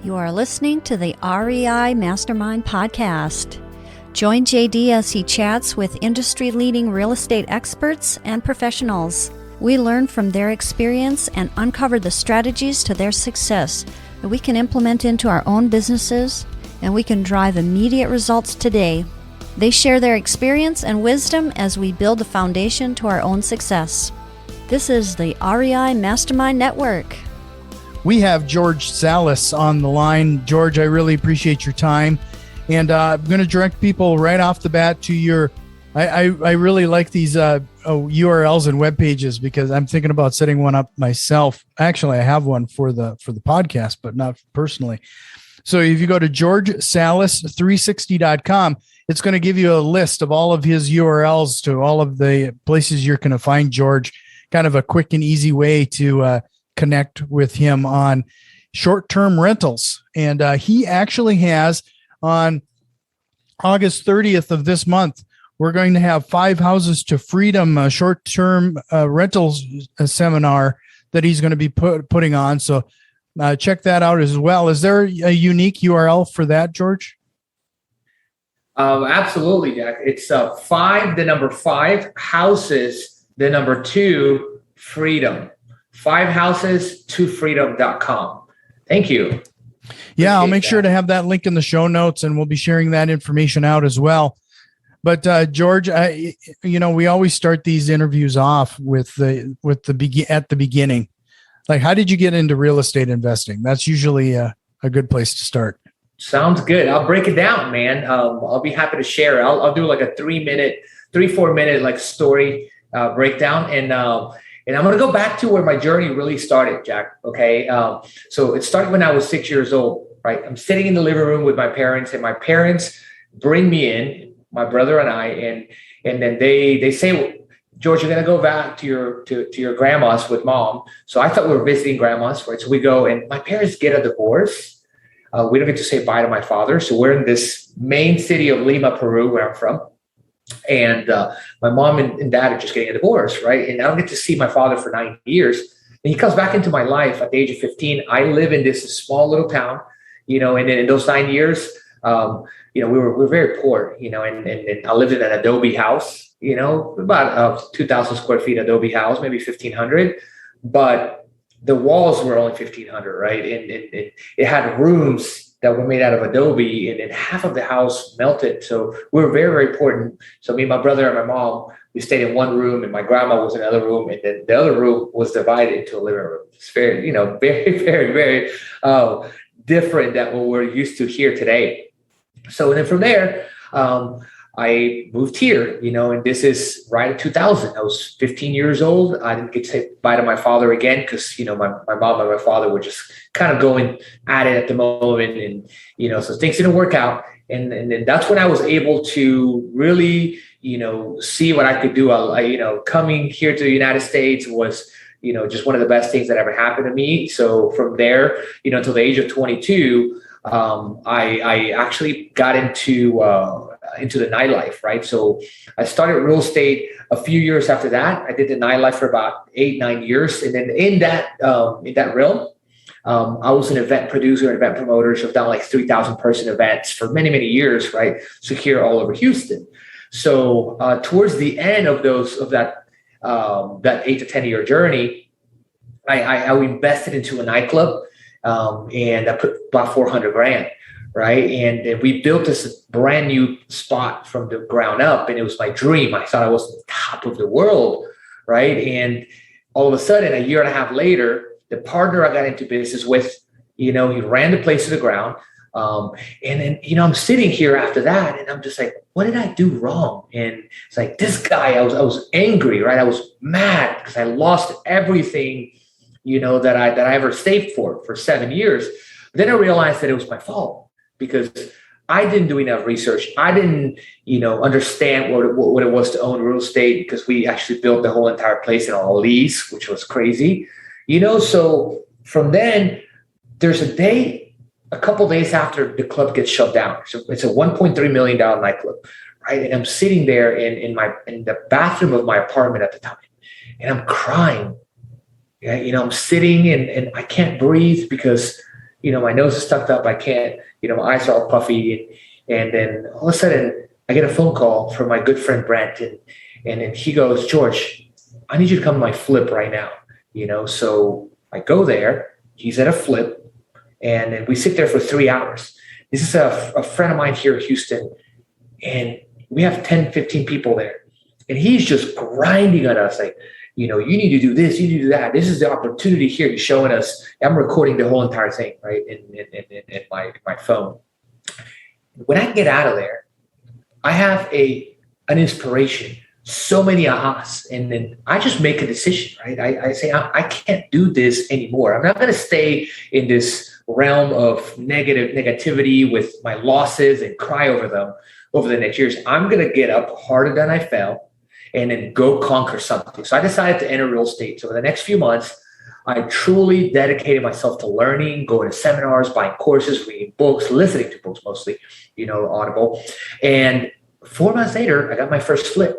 You are listening to the REI Mastermind Podcast. Join JD as he chats with industry-leading real estate experts and professionals. We learn from their experience and uncover the strategies to their success that we can implement into our own businesses, and we can drive immediate results today. They share their experience and wisdom as we build a foundation to our own success. This is the REI Mastermind Network. We have George Salas on the line. George, I really appreciate your time. And I'm going to direct people right off the bat to your, I really like these URLs and web pages because I'm thinking about setting one up myself. Actually, I have one for the podcast, but not personally. So if you go to georgesalas360.com, it's going to give you a list of all of his URLs to all of the places you're going to find George. Kind of a quick and easy way to connect with him on short-term rentals. And he actually has on August 30th of this month, we're going to have 5 Houses to Freedom short-term rentals seminar that he's going to be putting on. So check that out as well. Is there a unique URL for that, George? Absolutely, Jack. It's 5, the number 5, houses, the number 2, freedom. 5houses2freedom.com. Thank you. Yeah, I'll make sure to have that link in the show notes, and we'll be sharing that information out as well. But George, we always start these interviews off with at the beginning. Like, how did you get into real estate investing? That's usually a good place to start. Sounds good. I'll break it down, man. I'll be happy to share. I'll do like a 4 minute like story breakdown, and I'm going to go back to where my journey really started, Jack. Okay. So it started when I was 6 years old, right? I'm sitting in the living room with my parents, and my parents bring me in, my brother and I, and then they say, well, George, you're going to go back to your grandma's with mom. So I thought we were visiting grandma's, right? So we go, and my parents get a divorce. We don't get to say bye to my father. So we're in this main city of Lima, Peru, where I'm from. And my mom and dad are just getting a divorce, right? And I don't get to see my father for 9 years. And he comes back into my life at the age of 15. I live in this small little town, and in those 9 years, we were very poor, and I lived in an adobe house, about 2,000 square feet adobe house, maybe 1,500, but the walls were only 1,500, right? And it had rooms that were made out of adobe, and then half of the house melted. So we were very, very poor. So me, my brother, and my mom, we stayed in one room, and my grandma was in another room, and then the other room was divided into a living room. It's very, very, very, very different than what we're used to here today. So then from there, I moved here, and this is right in 2000. I was 15 years old. I didn't get to say bye to my father again because, my mom and my father were just kind of going at it at the moment. And, so things didn't work out. And then that's when I was able to really, see what I could do. Coming here to the United States was, just one of the best things that ever happened to me. So from there, until the age of 22, I actually got into the nightlife, right? So I started real estate a few years after that. I did the nightlife for about 8-9 years. And then in that realm, I was an event producer and event promoter. So I've done like 3,000 person events for many, many years, right? So here all over Houston. So towards the end of that 8 to 10 year journey, I invested into a nightclub. And I put about $400,000, right? And we built this brand new spot from the ground up, and it was my dream. I thought I was the top of the world, right? And all of a sudden, a year and a half later, the partner I got into business with, he ran the place to the ground. And then, I'm sitting here after that, and I'm just like, what did I do wrong? And it's like, this guy, I was angry, right? I was mad because I lost everything that I ever saved for 7 years. But then I realized that it was my fault because I didn't do enough research. I didn't, understand what it was to own real estate because we actually built the whole entire place in a lease, which was crazy, So from then, there's a couple days after the club gets shut down. So it's a $1.3 million nightclub, right? And I'm sitting there in the bathroom of my apartment at the time, and I'm crying. I'm sitting and I can't breathe because my nose is stuck up. I can't, my eyes are all puffy. And then all of a sudden I get a phone call from my good friend Brent. And then he goes, George, I need you to come to my flip right now. So I go there, he's at a flip, and then we sit there for 3 hours. This is a friend of mine here in Houston, and we have 10, 15 people there. And he's just grinding on us like, you need to do this, you need to do that. This is the opportunity here. He's showing us. I'm recording the whole entire thing, right, in my phone. When I get out of there, I have an inspiration, so many ahas. And then I just make a decision, right? I say, I can't do this anymore. I'm not going to stay in this realm of negativity with my losses and cry over them over the next years. I'm going to get up harder than I fell and then go conquer something. So I decided to enter real estate. So for the next few months, I truly dedicated myself to learning, going to seminars, buying courses, reading books, listening to books mostly, Audible. And 4 months later, I got my first flip,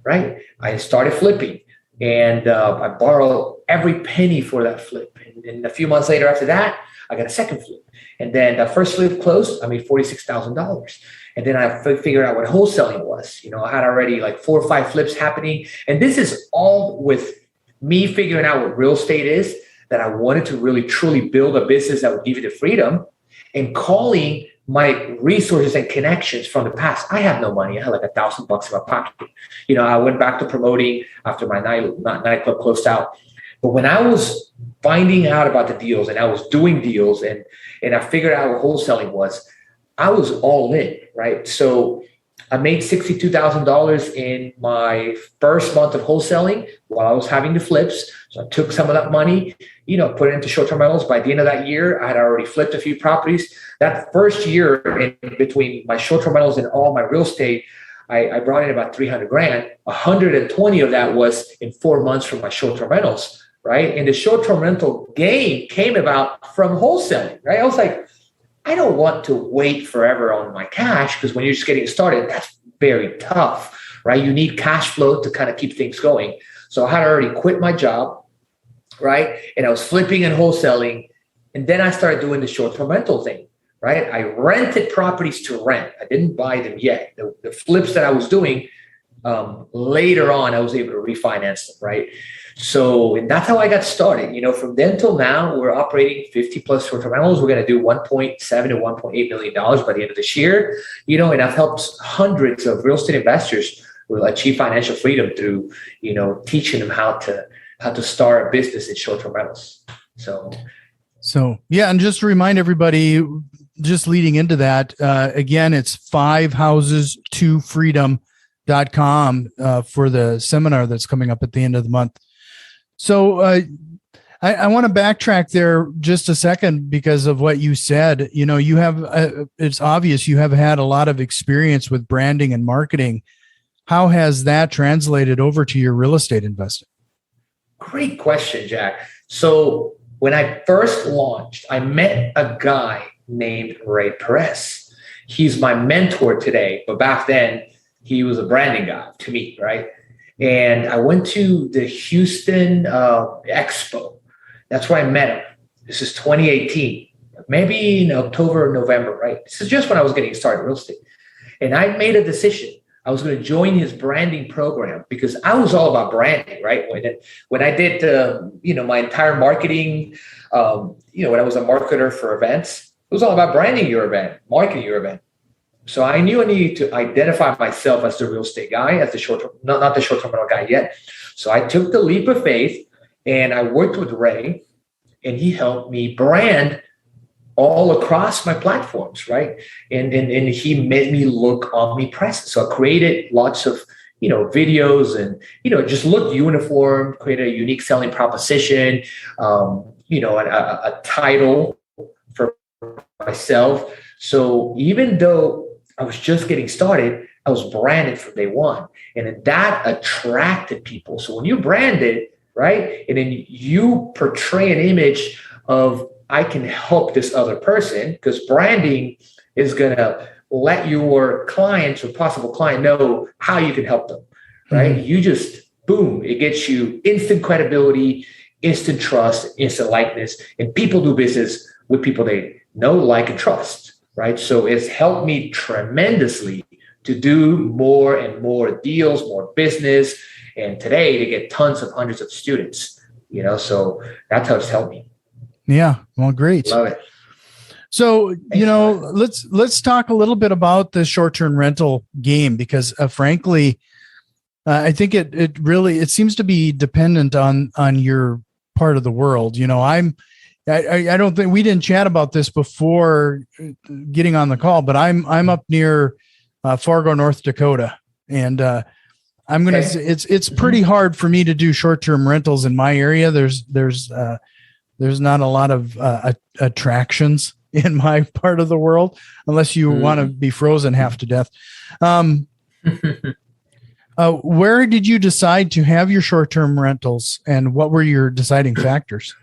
right? I started flipping, and I borrowed every penny for that flip. And a few months later after that, I got a second flip. And then the first flip closed, I made $46,000. And then I figured out what wholesaling was. I had already like 4 or 5 flips happening. And this is all with me figuring out what real estate is, that I wanted to really, truly build a business that would give you the freedom, and calling my resources and connections from the past. I have no money. I had like $1,000 in my pocket. I went back to promoting after my nightclub closed out. But when I was finding out about the deals and I was doing deals and I figured out what wholesaling was, I was all in, right? So I made $62,000 in my first month of wholesaling while I was having the flips. So I took some of that money, put it into short-term rentals. By the end of that year, I had already flipped a few properties. That first year, in between my short-term rentals and all my real estate, I brought in about $300,000. 120 of that was in 4 months from my short-term rentals, right? And the short-term rental gain came about from wholesaling, right? I was like, I don't want to wait forever on my cash, because when you're just getting started, that's very tough, right? You need cash flow to kind of keep things going. So I had already quit my job, right? And I was flipping and wholesaling. And then I started doing the short-term rental thing, right? I rented properties to rent. I didn't buy them yet. The flips that I was doing, later on, I was able to refinance them, right? So, and that's how I got started. From then till now, we're operating 50 plus short-term rentals. We're going to do $1.7 to $1.8 million by the end of this year. And I've helped hundreds of real estate investors will achieve financial freedom through, teaching them how to start a business in short-term rentals. So yeah. And just to remind everybody, just leading into that, again, it's 5houses2freedom.com for the seminar that's coming up at the end of the month. So I want to backtrack there just a second because of what you said. You have, it's obvious you have had a lot of experience with branding and marketing. How has that translated over to your real estate investing? Great question, Jack. So when I first launched, I met a guy named Ray Perez. He's my mentor today, but back then he was a branding guy to me, right? And I went to the Houston Expo. That's where I met him. This is 2018, maybe in October or November, right? This is just when I was getting started in real estate. And I made a decision. I was going to join his branding program because I was all about branding, right? When I did, my entire marketing, when I was a marketer for events, it was all about branding your event, marketing your event. So I knew I needed to identify myself as the real estate guy, as the short-term, not the short-term rental guy yet. So I took the leap of faith and I worked with Ray, and he helped me brand all across my platforms, right? And he made me look omnipresent. So I created lots of, videos and, just looked uniform, created a unique selling proposition, a title for myself. So even though I was just getting started, I was branded from day one. And that attracted people. So when you branded, right, and then you portray an image of, I can help this other person, because branding is going to let your clients or possible client know how you can help them, right? Mm-hmm. You just, boom, it gets you instant credibility, instant trust, instant likeness, and people do business with people they know, like, and trust, right? So it's helped me tremendously to do more and more deals, more business, and today to get tons of hundreds of students, so that's how it's helped me. Yeah. Well, great. Love it. So, let's talk a little bit about the short-term rental game, because frankly, I think it really seems to be dependent on your part of the world. I don't think we didn't chat about this before getting on the call, but I'm up near Fargo, North Dakota, and I'm going to say it's pretty hard for me to do short-term rentals in my area. There's not a lot of attractions in my part of the world, unless you want to be frozen half to death. Where did you decide to have your short-term rentals, and what were your deciding factors?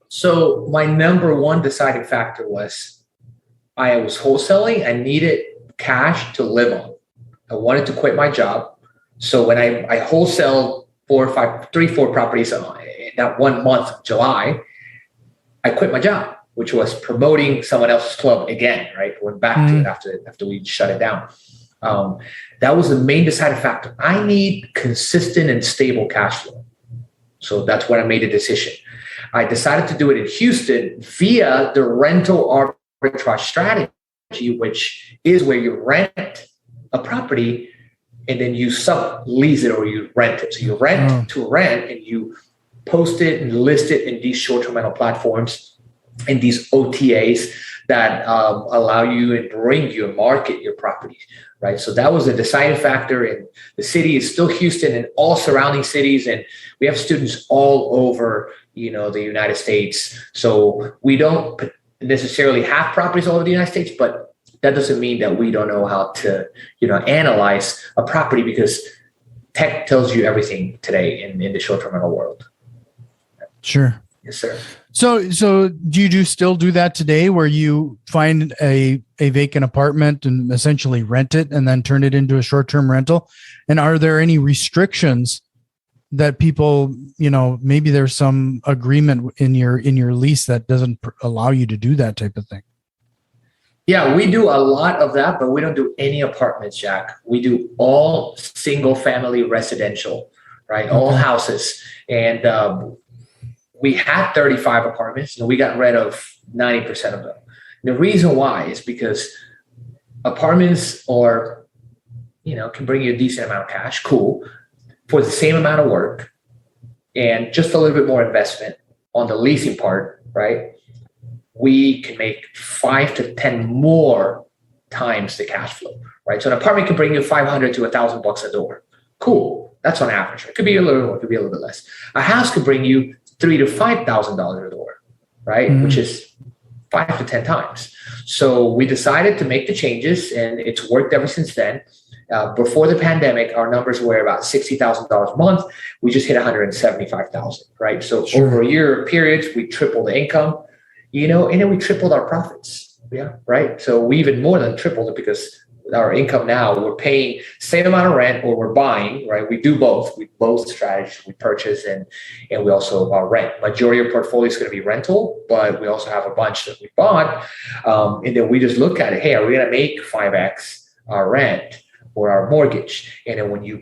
So my number one deciding factor was I was wholesaling. I needed cash to live on. I wanted to quit my job. So when I wholesaled 4 properties in that 1 month, July, I quit my job, which was promoting someone else's club again, right? Went back to it after we shut it down. That was the main deciding factor. I need consistent and stable cash flow. So that's when I made a decision. I decided to do it in Houston via the rental arbitrage strategy, which is where you rent a property and then you sublease it or you rent it. So you rent to rent, and you post it and list it in these short-term rental platforms and these OTAs that allow you and bring you and market your property, right? So that was a deciding factor. And the city is still Houston and all surrounding cities. And we have students all over, the United States. So we don't necessarily have properties all over the United States, but that doesn't mean that we don't know how to, analyze a property, because tech tells you everything today in the short-term rental world. Sure. Yes, sir. So do you still do that today, where you find a vacant apartment and essentially rent it and then turn it into a short-term rental? And are there any restrictions that people, maybe there's some agreement in your lease that doesn't allow you to do that type of thing? Yeah, we do a lot of that, but we don't do any apartments, Jack. We do all single family residential, right? Okay. All houses. And we had 35 apartments, and we got rid of 90% of them. And the reason why is because apartments are, can bring you a decent amount of cash, cool, for the same amount of work and just a little bit more investment on the leasing part, right? We can make 5 to 10 more times the cash flow, right? So an apartment can bring you $500 to $1,000 a door. Cool. That's on average. It could be a little more, it could be a little bit less. A house could bring you $3,000 to $5,000 a door, right? Which is 5 to 10 times. So we decided to make the changes, and it's worked ever since then. Before the pandemic, our numbers were about $60,000 a month. We just hit $175,000, right? So over a year period, we tripled the income, and then we tripled our profits. Yeah, right. So we even more than tripled it, because our income now, we're paying same amount of rent, or we're buying, right? We do both. We both strategies. We purchase and we also rent. Majority of our portfolio is going to be rental, but we also have a bunch that we bought. And then we just look at it. Hey, are we going to make 5X our rent or our mortgage? And then when you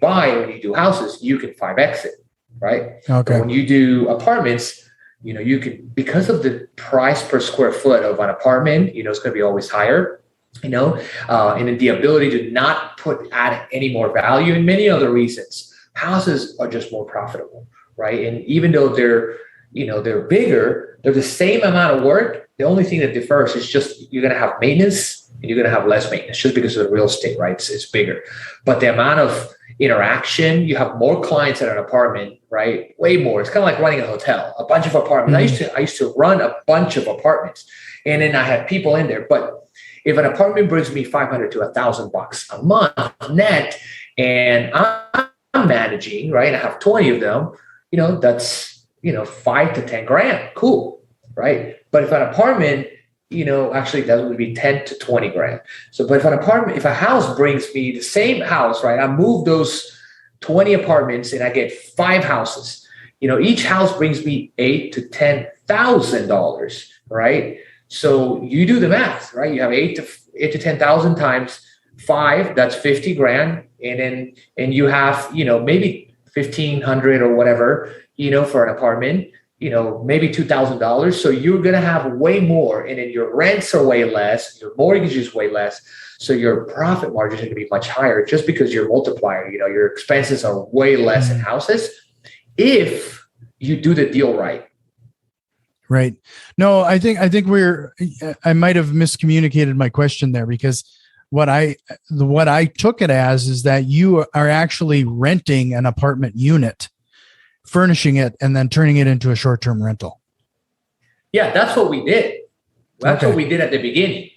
do houses, you can 5X it, right? Okay. But when you do apartments, you can, because of the price per square foot of an apartment, it's going to be always higher. And then the ability to not add any more value, and many other reasons. Houses are just more profitable, right? And even though they're bigger, they're the same amount of work. The only thing that differs is just you're going to have maintenance and you're going to have less maintenance, just because of the real estate, right? It's bigger. But the amount of interaction, you have more clients at an apartment, right? Way more. It's kind of like running a hotel, a bunch of apartments. I used to run a bunch of apartments, and then I had people in there. But if an apartment brings me $500 to $1,000 a month net, and I'm managing, right, and I have 20 of them, that's 5 to 10 grand. Cool, right? But if an apartment, actually that would be 10 to 20 grand. So, but if a house brings me the same house, right, I move those 20 apartments and I get 5 houses, each house brings me $8,000 to $10,000, right? So you do the math, right? You have eight to 10,000 times 5, that's 50 grand. And you have, maybe 1,500 or whatever, for an apartment, maybe $2,000. So you're going to have way more. And then your rents are way less, your mortgage is way less. So your profit margin is going to be much higher just because your multiplier, your expenses are way less in houses if you do the deal right. Right. No, I think I might have miscommunicated my question there, because what I took it as is that you are actually renting an apartment unit, furnishing it, and then turning it into a short-term rental. Yeah, that's what we did. That's what we did at the beginning.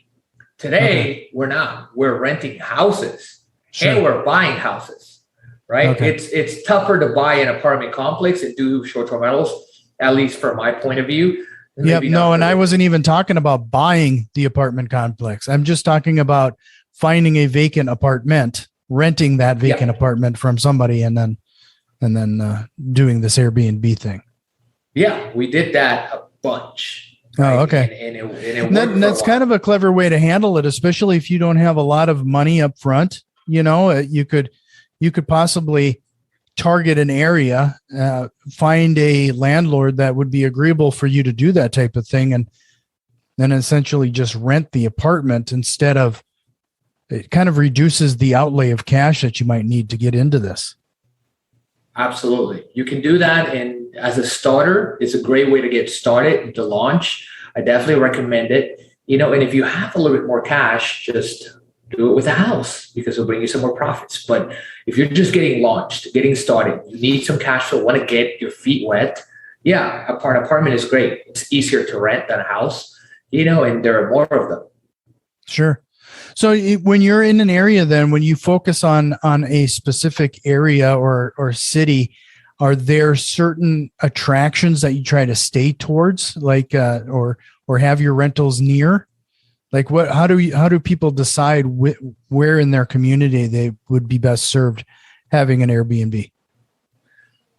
Today, we're not. We're renting houses and we're buying houses, right? Okay. It's tougher to buy an apartment complex and do short-term rentals, at least from my point of view. Yep. No, and I wasn't even talking about buying the apartment complex. I'm just talking about finding a vacant apartment, renting that vacant apartment from somebody, and then doing this Airbnb thing. Yeah, we did that a bunch. Right? Oh, okay. And that's kind of a clever way to handle it, especially if you don't have a lot of money up front. You could possibly target an area, find a landlord that would be agreeable for you to do that type of thing, and then essentially just rent the apartment instead of. It kind of reduces the outlay of cash that you might need to get into this. Absolutely. You can do that. And as a starter, it's a great way to get started, to launch. I definitely recommend it. And if you have a little bit more cash, just do it with a house because it'll bring you some more profits. But if you're just getting launched, getting started, you need some cash flow, want to get your feet wet. Yeah, an apartment is great. It's easier to rent than a house, and there are more of them. Sure. So when you're in an area, then when you focus on a specific area or city, are there certain attractions that you try to stay towards, like or have your rentals near? Like how do people decide where in their community they would be best served having an Airbnb?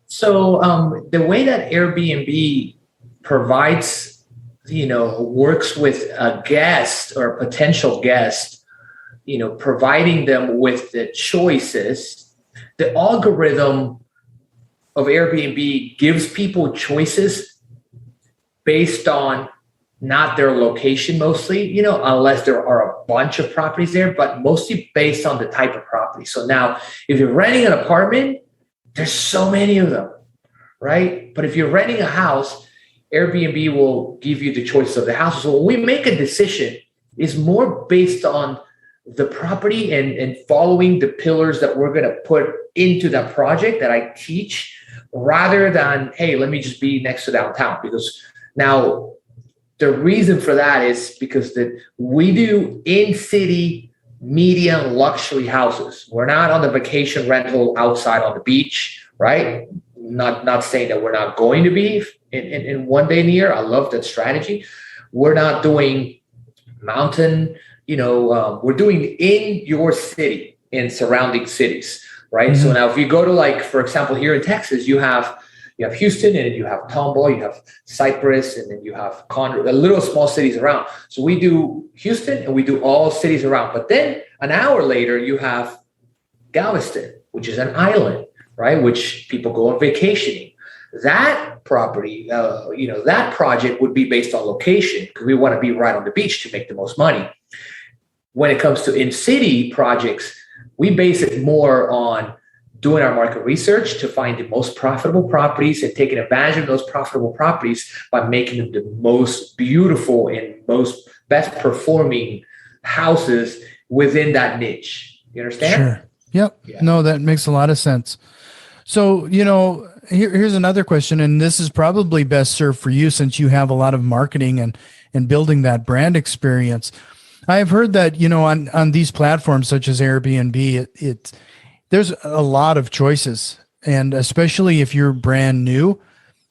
So the way that Airbnb provides, works with a guest or a potential guest, providing them with the choices, the algorithm of Airbnb gives people choices based on not their location mostly, unless there are a bunch of properties there, but mostly based on the type of property. So now if you're renting an apartment, there's so many of them, right? But if you're renting a house, Airbnb will give you the choices of the house. So when we make a decision, it's more based on the property and following the pillars that we're going to put into that project that I teach, rather than, hey, let me just be next to downtown. Because now the reason for that is because we do in-city median luxury houses. We're not on the vacation rental outside on the beach, right? Not saying that we're not going to be in one day near. I love that strategy. We're not doing mountain, we're doing in your city, in surrounding cities, right? Mm-hmm. So now if you go to, for example, here in Texas, you have Houston, and you have Tomball, you have Cypress, and then you have Conroe, the little small cities around. So we do Houston and we do all cities around. But then an hour later, you have Galveston, which is an island, right? Which people go on vacationing. That property, that project would be based on location because we want to be right on the beach to make the most money. When it comes to in-city projects, we base it more on doing our market research to find the most profitable properties and taking advantage of those profitable properties by making them the most beautiful and most best performing houses within that niche. You understand? Sure. Yep. Yeah. No, that makes a lot of sense. So, here's another question, and this is probably best served for you since you have a lot of marketing and building that brand experience. I've heard that, on these platforms such as Airbnb, there's a lot of choices. And especially if you're brand new,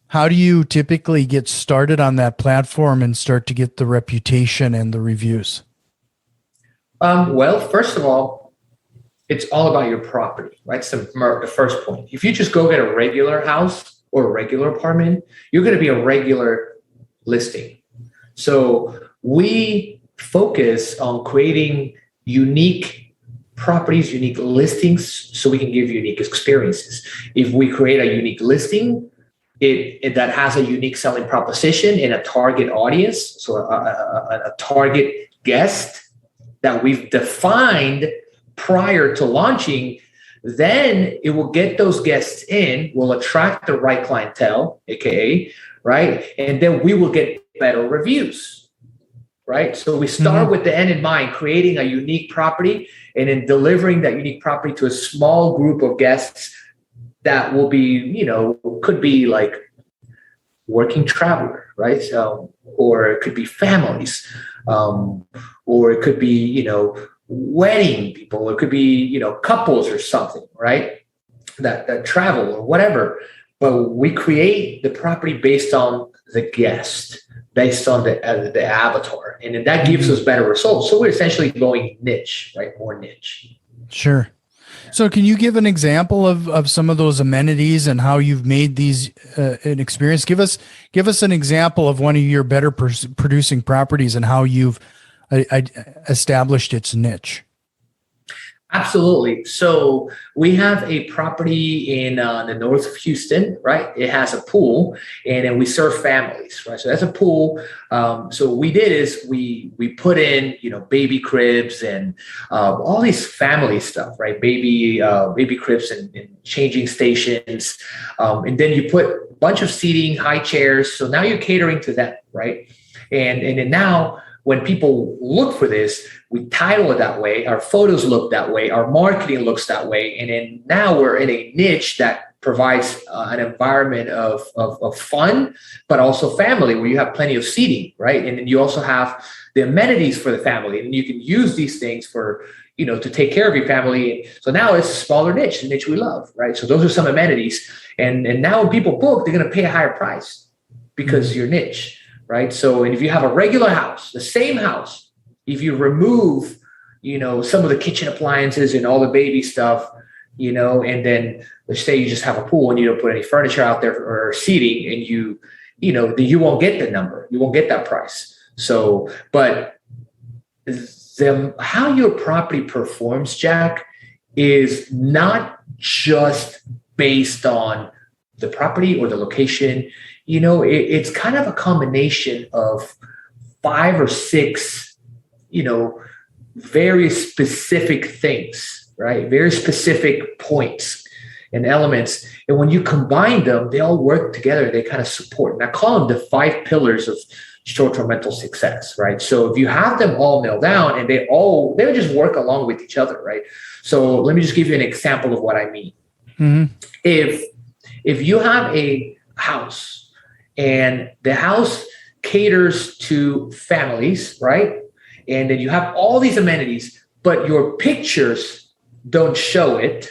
how do you typically get started on that platform and start to get the reputation and the reviews? Well, first of all, it's all about your property, right? So the first point. If you just go get a regular house, or a regular apartment, you're going to be a regular listing. So we focus on creating unique properties, unique listings, so we can give unique experiences. If we create a unique listing, it that has a unique selling proposition and a target audience, so a target guest that we've defined prior to launching, then it will get those guests in, will attract the right clientele, aka, right? And then we will get better reviews, right? So we start with the end in mind, creating a unique property and then delivering that unique property to a small group of guests that will be, could be like working traveler, right? Or it could be families, or it could be, wedding people, it could be, couples or something, right? That travel or whatever. But we create the property based on the guest, based on the avatar, and then that gives us better results. So we're essentially going niche, right? More niche. Sure. So can you give an example of some of those amenities and how you've made these an experience? Give us an example of one of your better producing properties and how you've established its niche. Absolutely. So we have a property in the north of Houston, right? It has a pool, and then we serve families, right? So that's a pool. So what we did is we put in, baby cribs and all these family stuff, right? Baby cribs and changing stations, and then you put a bunch of seating, high chairs. So now you're catering to that, right? And then now, when people look for this, we title it that way. Our photos look that way. Our marketing looks that way. And then now we're in a niche that provides an environment of fun, but also family, where you have plenty of seating, right? And then you also have the amenities for the family. And you can use these things for, to take care of your family. So now it's a smaller niche, the niche we love, right? So those are some amenities. And now when people book, they're going to pay a higher price because you're niche. Right. So, and if you have a regular house, the same house, if you remove, some of the kitchen appliances and all the baby stuff, and then let's say you just have a pool and you don't put any furniture out there or seating, and you won't get the number, you won't get that price. So, but how your property performs, Jack, is not just based on the property or the location. It's kind of a combination of 5 or 6, very specific things, right? Very specific points and elements. And when you combine them, they all work together. They kind of support. And I call them the 5 pillars of short-term rental success, right? So if you have them all nailed down and they'll just work along with each other, right? So let me just give you an example of what I mean. Mm-hmm. If you have a house, and the house caters to families, right? And then you have all these amenities, but your pictures don't show it,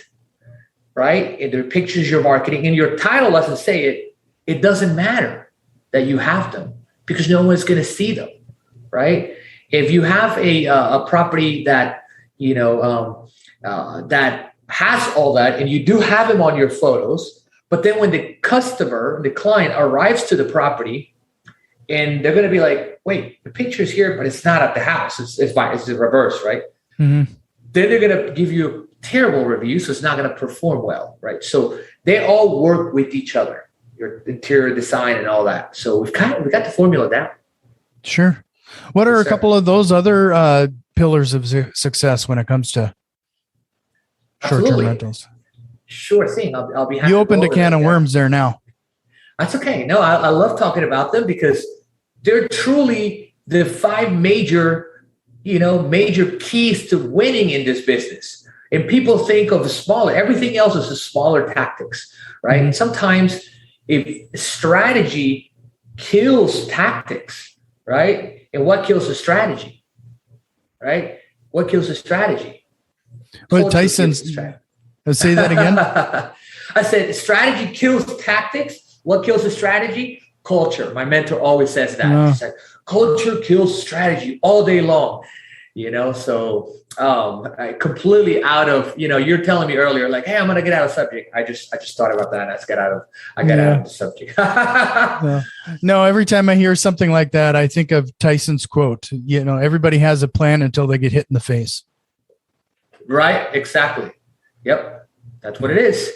right? And the pictures you're marketing and your title doesn't say it. It doesn't matter that you have them because no one's going to see them, right? If you have a property that, that has all that, and you do have them on your photos, but then when the customer, the client arrives to the property and they're going to be like, wait, the picture's here, but it's not at the house. It's the reverse, right? Mm-hmm. Then they're going to give you a terrible review. So it's not going to perform well, right? So they all work with each other, your interior design and all that. So we got the formula down. Sure. What are a couple of those other pillars of success when it comes to short-term rentals? Sure thing. I'll be happy. You opened a can of worms there now. That's okay. No, I love talking about them because they're truly the 5 major keys to winning in this business. And people think of everything else is the smaller tactics, right? Mm-hmm. And sometimes if strategy kills tactics, right? And what kills the strategy, right? What kills the strategy? Well, Tyson's... Say that again. I said strategy kills tactics. What kills the strategy? Culture. My mentor always says that. He said, culture kills strategy all day long. So I completely out of, you're telling me earlier, like, hey, I'm going to get out of subject. I just thought about that. And I got out of the subject. No, every time I hear something like that, I think of Tyson's quote, everybody has a plan until they get hit in the face. Right. Exactly. Yep. That's what it is.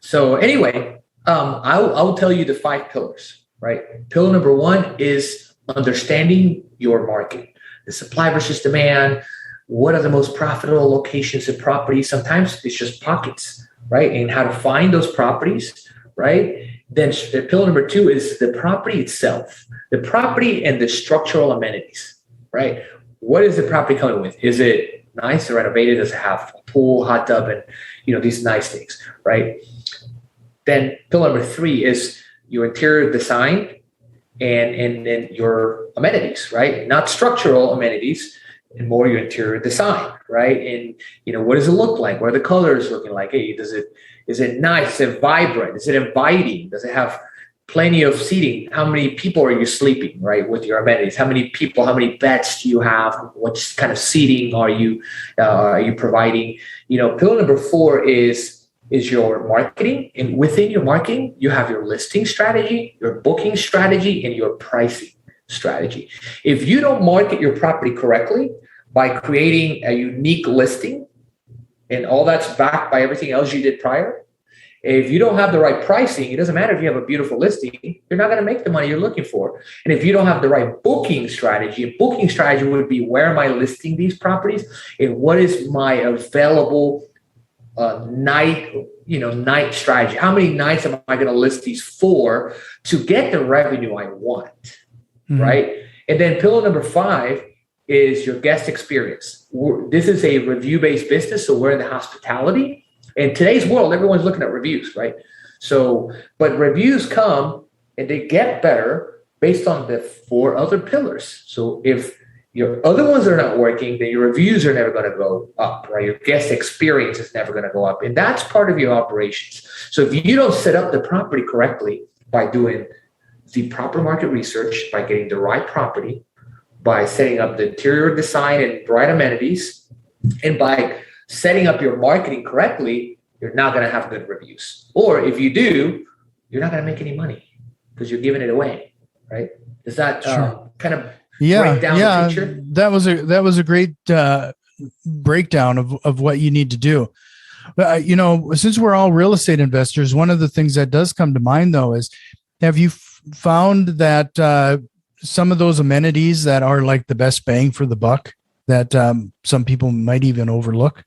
So anyway, I'll tell you the 5 pillars, right? Pillar number 1 is understanding your market. The supply versus demand. What are the most profitable locations and properties? Sometimes it's just pockets, right? And how to find those properties, right? Then pillar number 2 is the property itself, the property and the structural amenities, right? What is the property coming with? Is it nice and renovated? Does it have a pool, hot tub, and these nice things, right? Then pillar number 3 is your interior design and then your amenities, right? Not structural amenities, and more your interior design, right? And what does it look like? What are the colors looking like? Hey, is it nice? Is it vibrant? Is it inviting? Does it have plenty of seating? How many people are you sleeping, right, with your amenities? How many people? How many beds do you have? What kind of seating are you providing? Pillar number 4 is your marketing. And within your marketing, you have your listing strategy, your booking strategy, and your pricing strategy. If you don't market your property correctly by creating a unique listing, and all that's backed by everything else you did prior, if you don't have the right pricing, it doesn't matter if you have a beautiful listing, you're not going to make the money you're looking for. And if you don't have the right booking strategy would be, where am I listing these properties? And what is my available night strategy? How many nights am I going to list these for to get the revenue I want? Mm-hmm. Right. And then pillar number 5 is your guest experience. This is a review-based business. So we're in the hospitality. In today's world, everyone's looking at reviews, right? So, but reviews come and they get better based on the 4 other pillars. So if your other ones are not working, then your reviews are never going to go up, right? Your guest experience is never going to go up. And that's part of your operations. So if you don't set up the property correctly by doing the proper market research, by getting the right property, by setting up the interior design and right amenities, and by setting up your marketing correctly, you're not going to have good reviews. Or if you do, you're not going to make any money because you're giving it away, right? Does that kind of break down the picture? That was a great breakdown of what you need to do. But since we're all real estate investors, one of the things that does come to mind though is, have you found that some of those amenities that are like the best bang for the buck that some people might even overlook?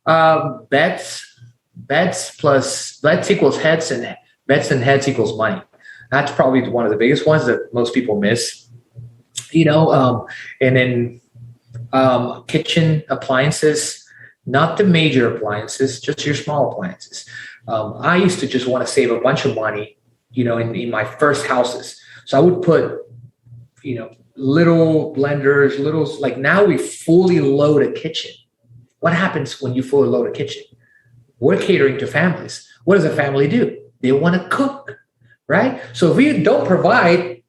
Bets equals heads, and bets and heads equals money. That's probably one of the biggest ones that most people miss. And then kitchen appliances, not the major appliances, just your small appliances. I used to just want to save a bunch of money, in my first houses. So I would put, little blenders, like now we fully load a kitchen. What happens when you fully load a kitchen? We're catering to families. What does a family do? They want to cook, right? So if we don't provide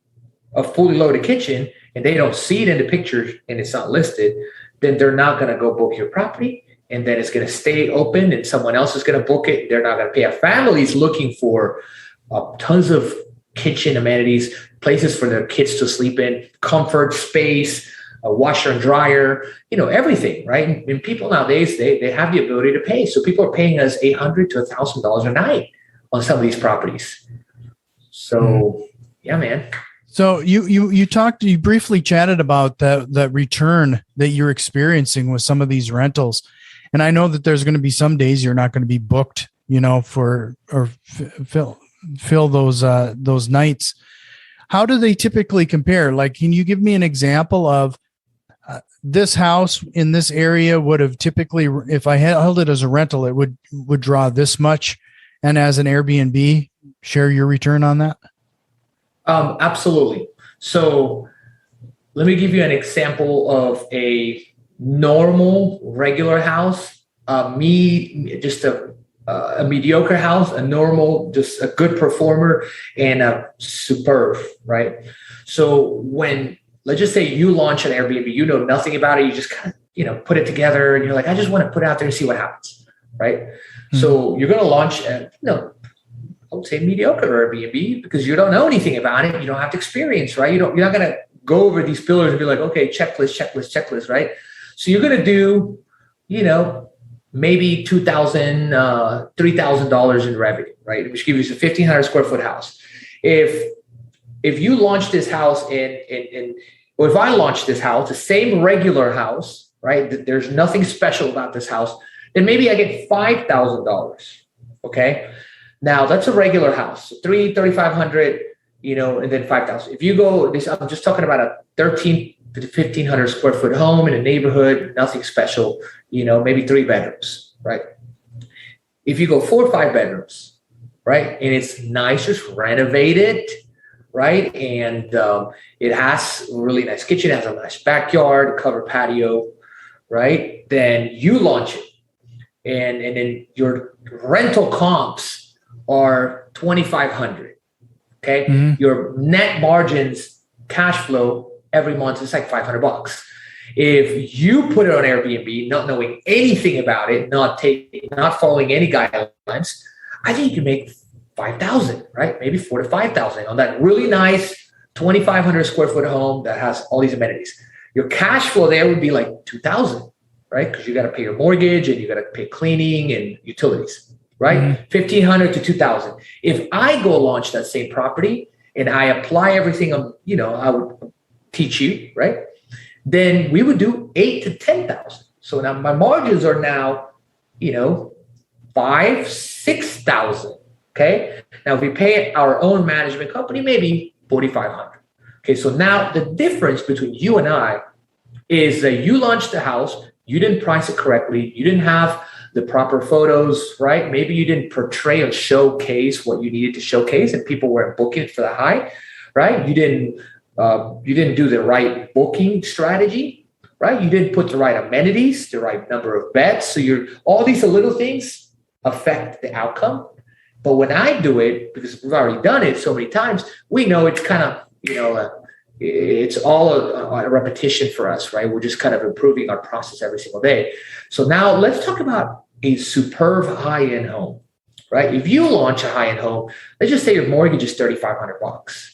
a fully loaded kitchen and they don't see it in the pictures and it's not listed, then they're not going to go book your property. And then it's going to stay open and someone else is going to book it. They're not going to pay. A family is looking for tons of kitchen amenities, places for their kids to sleep in, comfort, space, a washer and dryer, everything, right? And people nowadays, they have the ability to pay. So people are paying us $800 to $1,000 a night on some of these properties. So, yeah, man. So you briefly chatted about the return that you're experiencing with some of these rentals. And I know that there's going to be some days you're not going to be booked, fill those nights. How do they typically compare? Like, can you give me an example of this house in this area would have typically, if I held it as a rental, it would draw this much, and as an Airbnb, share your return on that? Absolutely. So let me give you an example of a normal, regular house, just a mediocre house, a normal, just a good performer, and a superb, right? So when let's just say you launch an Airbnb, you know nothing about it. You just kind of, put it together and you're like, I just want to put it out there and see what happens. Right. Mm-hmm. So you're going to launch I would say mediocre Airbnb because you don't know anything about it. You don't have to experience, right? You're not going to go over these pillars and be like, okay, checklist, right? So you're going to do, maybe $2,000, $3,000 in revenue, right? Which gives you a 1,500 square foot house. If you launch this house or if I launch this house, the same regular house, right? There's nothing special about this house. Then maybe I get $5,000. Okay. Now that's a regular house, $3,500, and then $5,000. If you go, I'm just talking about a 1,300 to 1,500 square foot home in a neighborhood, nothing special, maybe 3 bedrooms, right? If you go 4 or 5 bedrooms, right, and it's nice, just renovated, right, and it has a really nice kitchen, it has a nice backyard, covered patio, right? Then you launch it, and then your rental comps are 2,500. Okay, mm-hmm. Your net margins, cash flow every month is like $500. If you put it on Airbnb, not knowing anything about it, not following any guidelines, I think you can make $5,000, right? Maybe $4,000 to $5,000 on that really nice 2,500 square foot home that has all these amenities. Your cash flow there would be like $2,000, right? Because you got to pay your mortgage and you got to pay cleaning and utilities, right? Mm-hmm. $1,500 to $2,000. If I go launch that same property and I apply everything, I would teach you, right? Then we would do $8,000 to $10,000. So now my margins are now, $5,000, $6,000. Okay. Now if we pay our own management company, maybe $4,500. Okay. So now the difference between you and I is that you launched the house, you didn't price it correctly, you didn't have the proper photos, right? Maybe you didn't portray or showcase what you needed to showcase, and people weren't booking it for the high, right? You didn't do the right booking strategy, right? You didn't put the right amenities, the right number of beds. So all these little things affect the outcome. But when I do it, because we've already done it so many times, we know it's kind of, it's all a repetition for us, right? We're just kind of improving our process every single day. So now let's talk about a superb high-end home, right? If you launch a high-end home, let's just say your mortgage is $3,500,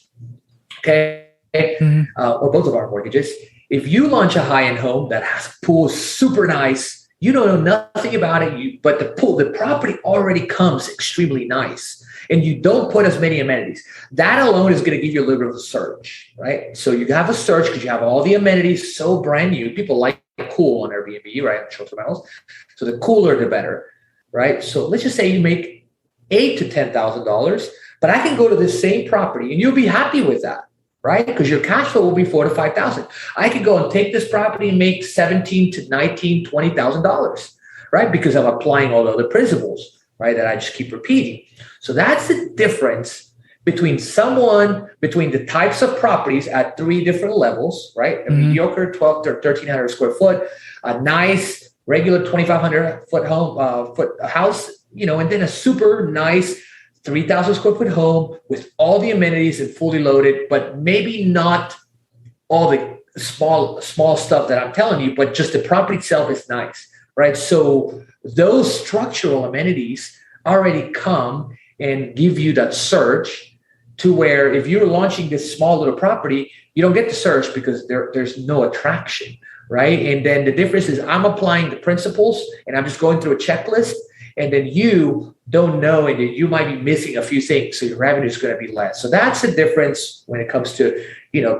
okay? Mm-hmm. Or both of our mortgages. If you launch a high-end home that has a pool, super nice, you don't know nothing about it, but the property already comes extremely nice, and you don't put as many amenities. That alone is going to give you a little bit of a surge, right? So you have a surge because you have all the amenities, so brand new. People like cool on Airbnb, right? Short-term rentals. So the cooler, the better, right? So let's just say you make $8,000 to $10,000, but I can go to this same property and you'll be happy with that, right? Because your cash flow will be $4,000 to $5,000. I could go and take this property and make $17,000 to $19,000, $20,000, right? Because I'm applying all the other principles, right? That I just keep repeating. So that's the difference between the types of properties at 3 different levels, right? A mm-hmm. mediocre 1,200 to 1,300 square foot, a nice regular 2,500 foot house, and then a super nice 3,000 square foot home with all the amenities and fully loaded, but maybe not all the small stuff that I'm telling you, but just the property itself is nice, right? So those structural amenities already come and give you that surge, to where if you're launching this small little property, you don't get the surge because there's no attraction, right? And then the difference is I'm applying the principles and I'm just going through a checklist, and then you don't know, and you might be missing a few things, so your revenue is going to be less. So that's the difference when it comes to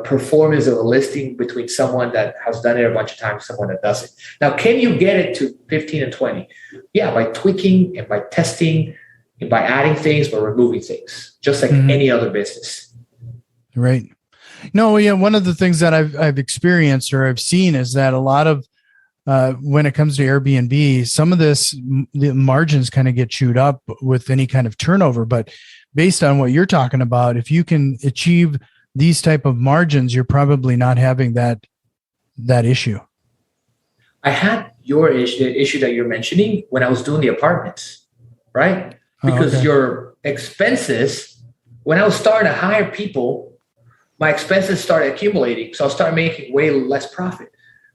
performance of a listing between someone that has done it a bunch of times and someone that doesn't. Now, can you get it to 15 and 20? Yeah, by tweaking and by testing and by adding things, by removing things, just like mm-hmm. any other business. Right. No, yeah. One of the things that I've experienced or I've seen is that a lot of when it comes to Airbnb, some of the margins kind of get chewed up with any kind of turnover. But based on what you're talking about, if you can achieve these type of margins, you're probably not having that issue. I had the issue that you're mentioning when I was doing the apartments, right? Because your expenses, when I was starting to hire people, my expenses started accumulating. So I started making way less profit.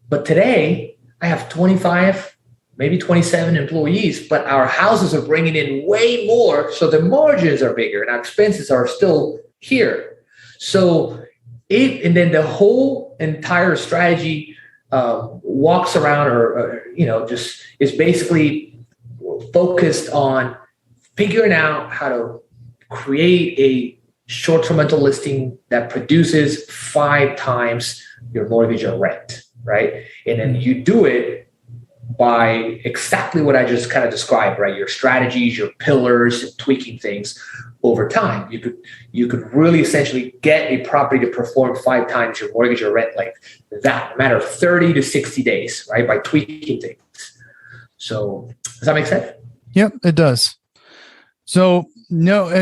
But today I have 25, maybe 27 employees, but our houses are bringing in way more. So the margins are bigger and our expenses are still here. So and then the whole entire strategy walks around or just is basically focused on figuring out how to create a short-term rental listing that produces 5 times your mortgage or rent, right? And then you do it by exactly what I just kind of described, right? Your strategies, your pillars, tweaking things over time. You could really essentially get a property to perform 5 times your mortgage or rent like that, in a matter of 30 to 60 days, right? By tweaking things. So does that make sense? Yep, it does. So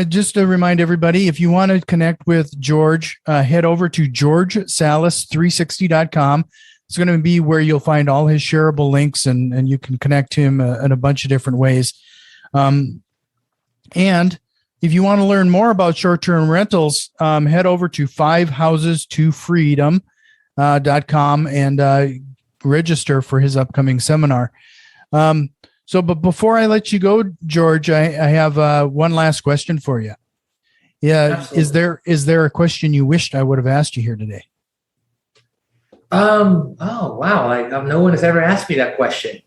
just to remind everybody, if you want to connect with George, head over to georgesalas360.com. It's going to be where you'll find all his shareable links and you can connect him in a bunch of different ways. And if you want to learn more about short-term rentals, head over to 5houses2freedom.com and register for his upcoming seminar. But before I let you go, George, I have one last question for you. Yeah, absolutely. Is there a question you wished I would have asked you here today? Oh wow! No one has ever asked me that question.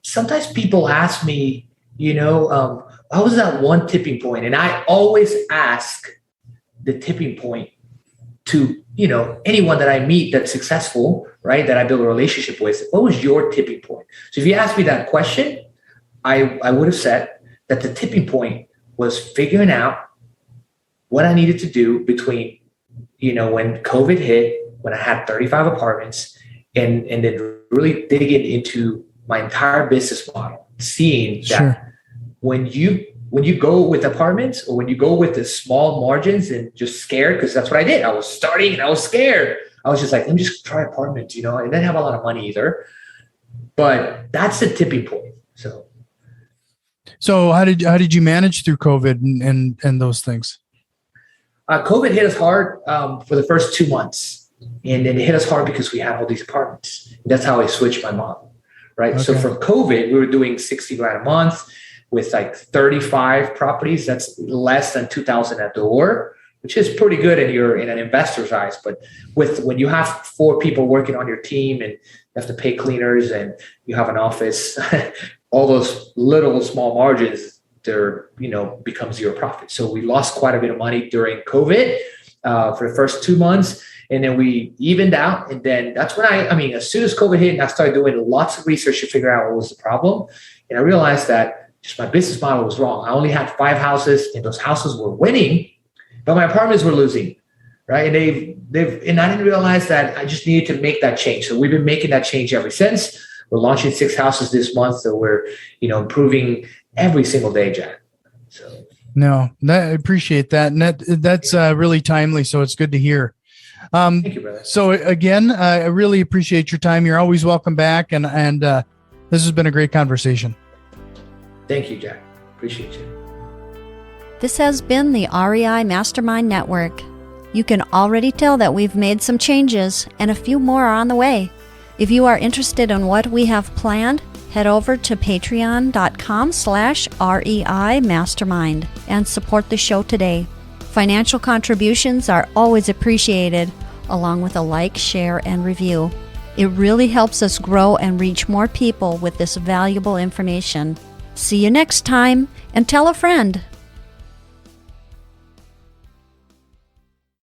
Sometimes people ask me, what was that one tipping point? And I always ask the tipping point to anyone that I meet that's successful, right? That I build a relationship with. What was your tipping point? So if you asked me that question, I would have said that the tipping point was figuring out what I needed to do between, when COVID hit, when I had 35 apartments, and then really digging into my entire business model, seeing that when you go with apartments or when you go with the small margins and just scared, because that's what I did. I was starting and I was scared. I was just like, let me just try apartments, I didn't have a lot of money either. But that's the tipping point. So how did you manage through COVID and those things? COVID hit us hard for the first 2 months. And then it hit us hard because we had all these apartments. And that's how I switched my model, right? Okay. So for COVID, we were doing $60,000 a month with like 35 properties. That's less than $2,000 a door, which is pretty good in an investor's eyes. But when you have 4 people working on your team and you have to pay cleaners and you have an office, all those little small margins, become zero profit. So we lost quite a bit of money during COVID for the first 2 months. And then we evened out. And then that's when as soon as COVID hit, I started doing lots of research to figure out what was the problem. And I realized that just my business model was wrong. I only had 5 houses and those houses were winning, but my apartments were losing, right? And I didn't realize that I just needed to make that change. So we've been making that change ever since. We're launching 6 houses this month. So we're, improving every single day, Jack. So I appreciate that. And that's really timely. So it's good to hear. Thank you, brother. So again, I really appreciate your time. You're always welcome back. And this has been a great conversation. Thank you, Jack. Appreciate you. This has been the REI Mastermind Network. You can already tell that we've made some changes and a few more are on the way. If you are interested in what we have planned, head over to patreon.com/REI Mastermind and support the show today. Financial contributions are always appreciated, along with a like, share, and review. It really helps us grow and reach more people with this valuable information. See you next time, and tell a friend.